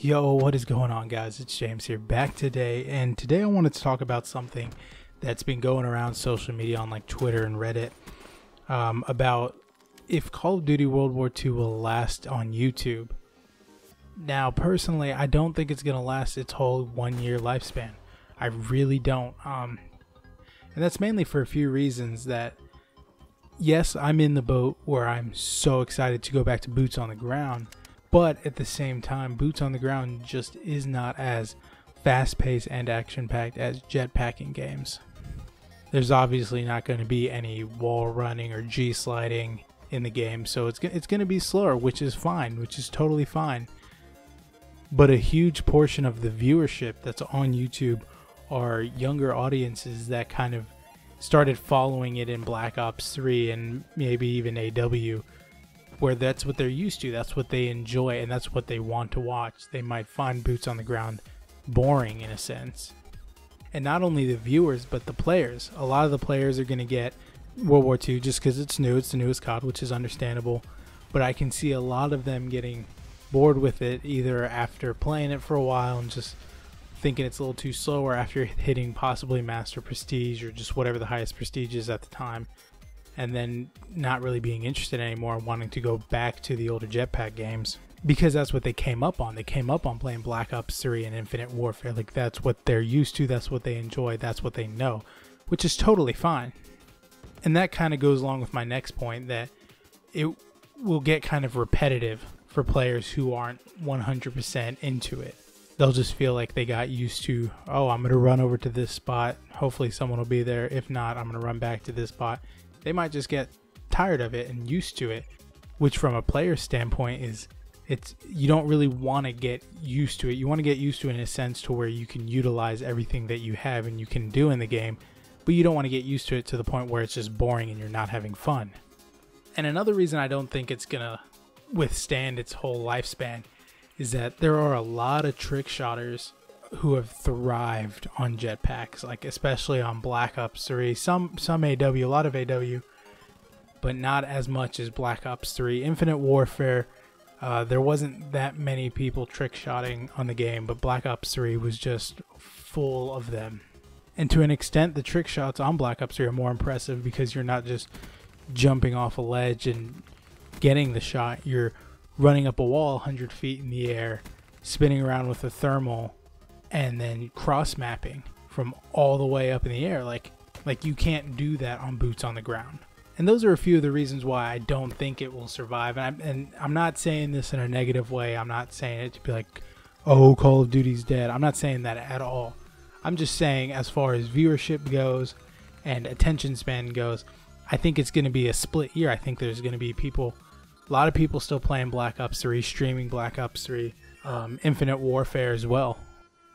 Yo, what is going on, guys? It's James here, back today, and today I wanted to talk about something that's been going around social media on like Twitter and Reddit about if Call of Duty World War II will last on YouTube. Now, personally, I don't think it's going to last its whole 1 year lifespan. I really don't. And that's mainly for a few reasons that, yes, I'm in the boat where I'm so excited to go back to boots on the ground. But at the same time, boots on the ground just is not as fast-paced and action-packed as jetpacking games. There's obviously not going to be any wall running or G-sliding in the game, so it's going to be slower, which is fine, which is totally fine. But a huge portion of the viewership that's on YouTube are younger audiences that kind of started following it in Black Ops 3 and maybe even AW, where that's what they're used to, that's what they enjoy, and that's what they want to watch. They might find boots on the ground boring in a sense. And not only the viewers, but the players. A lot of the players are going to get World War II just because it's new, it's the newest COD, which is understandable. But I can see a lot of them getting bored with it, either after playing it for a while and just thinking it's a little too slow, or after hitting possibly Master Prestige or just whatever the highest prestige is at the time, and then not really being interested anymore and wanting to go back to the older jetpack games because that's what they came up on. They came up on playing Black Ops 3 and Infinite Warfare. Like, that's what they're used to, that's what they enjoy, that's what they know, which is totally fine. And that kind of goes along with my next point, that it will get kind of repetitive for players who aren't 100% into it. They'll just feel like they got used to, oh, I'm going to run over to this spot, hopefully someone will be there. If not, I'm going to run back to this spot. They might just get tired of it and used to it, which from a player standpoint is, you don't really want to get used to it. You want to get used to it in a sense to where you can utilize everything that you have and you can do in the game, but you don't want to get used to it to the point where it's just boring and you're not having fun. And another reason I don't think it's going to withstand its whole lifespan is that there are a lot of trick shotters who have thrived on jetpacks, like especially on Black Ops 3, some AW, a lot of AW, but not as much as Black Ops 3. Infinite Warfare, there wasn't that many people trick shotting on the game, but Black Ops 3 was just full of them. And to an extent, the trick shots on Black Ops 3 are more impressive because you're not just jumping off a ledge and getting the shot, you're running up a wall 100 feet in the air, spinning around with a thermal, and then cross mapping from all the way up in the air. Like you can't do that on boots on the ground. And those are a few of the reasons why I don't think it will survive. And I'm not saying this in a negative way. I'm not saying it to be like, oh, Call of Duty's dead. I'm not saying that at all. I'm just saying, as far as viewership goes and attention span goes, I think it's going to be a split year. I think there's going to be a lot of people still playing Black Ops 3, streaming Black Ops 3, Infinite Warfare as well.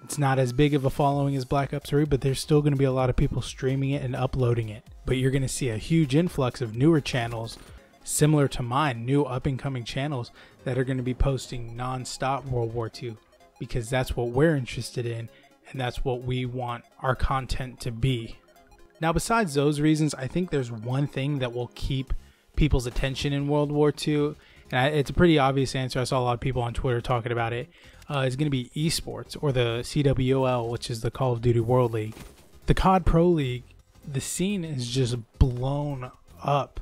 It's not as big of a following as Black Ops 3, but there's still going to be a lot of people streaming it and uploading it. But you're going to see a huge influx of newer channels, similar to mine, new up-and-coming channels that are going to be posting non-stop World War II, because that's what we're interested in, and that's what we want our content to be. Now, besides those reasons, I think there's one thing that will keep people's attention in World War II, and it's a pretty obvious answer. I saw a lot of people on Twitter talking about it. It's going to be esports, or the CWL, which is the Call of Duty World League. The COD Pro League, the scene is just blown up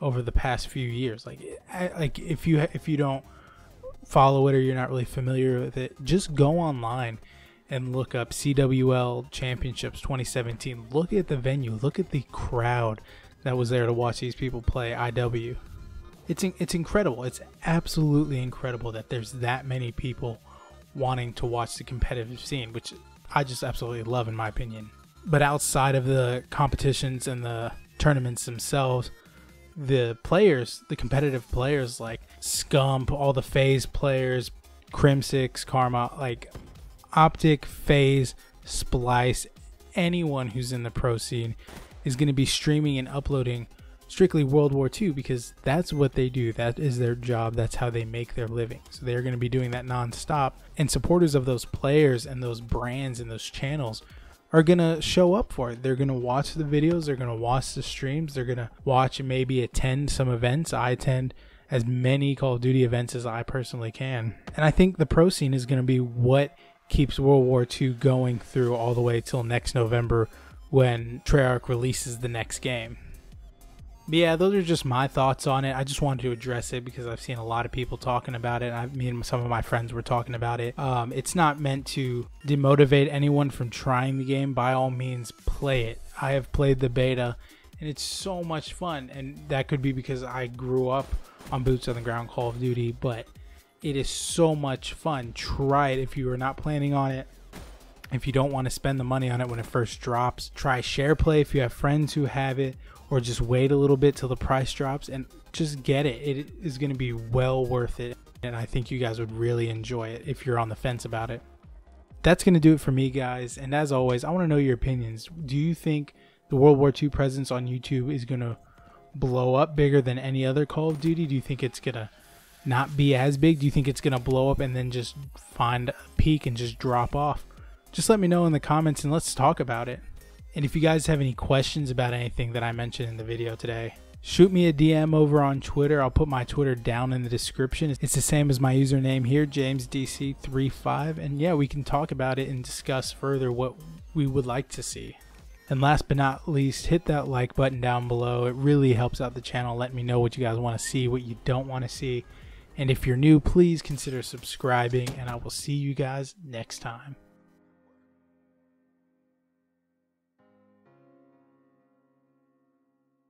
over the past few years. Like if you don't follow it or you're not really familiar with it, just go online and look up CWL Championships 2017. Look at the venue. Look at the crowd that was there to watch these people play IW. It's incredible. It's absolutely incredible that there's that many people wanting to watch the competitive scene, which I just absolutely love, in my opinion. But outside of the competitions and the tournaments themselves, the players, the competitive players like Scump, all the FaZe players, Crimsix, Karma, like Optic, FaZe, Splice, anyone who's in the pro scene is going to be streaming and uploading strictly World War II, because that's what they do. That is their job. That's how they make their living. So they're going to be doing that non-stop. And supporters of those players and those brands and those channels are going to show up for it. They're going to watch the videos. They're going to watch the streams. They're going to watch and maybe attend some events. I attend as many Call of Duty events as I personally can. And I think the pro scene is going to be what keeps World War II going through all the way till next November when Treyarch releases the next game. But yeah, those are just my thoughts on it. I just wanted to address it because I've seen a lot of people talking about it. Me and some of my friends were talking about it. It's not meant to demotivate anyone from trying the game. By all means, play it. I have played the beta, and it's so much fun. And that could be because I grew up on Boots on the Ground Call of Duty, but it is so much fun. Try it if you are not planning on it. If you don't want to spend the money on it when it first drops, try SharePlay if you have friends who have it, or just wait a little bit till the price drops and just get it. It is going to be well worth it, and I think you guys would really enjoy it if you're on the fence about it. That's going to do it for me, guys, and as always, I want to know your opinions. Do you think the World War II presence on YouTube is going to blow up bigger than any other Call of Duty? Do you think it's going to not be as big? Do you think it's going to blow up and then just find a peak and just drop off? Just let me know in the comments and let's talk about it. And if you guys have any questions about anything that I mentioned in the video today, shoot me a DM over on Twitter. I'll put my Twitter down in the description. It's the same as my username here, JamesDC35. And yeah, we can talk about it and discuss further what we would like to see. And last but not least, hit that like button down below. It really helps out the channel. Let me know what you guys want to see, what you don't want to see. And if you're new, please consider subscribing, and I will see you guys next time.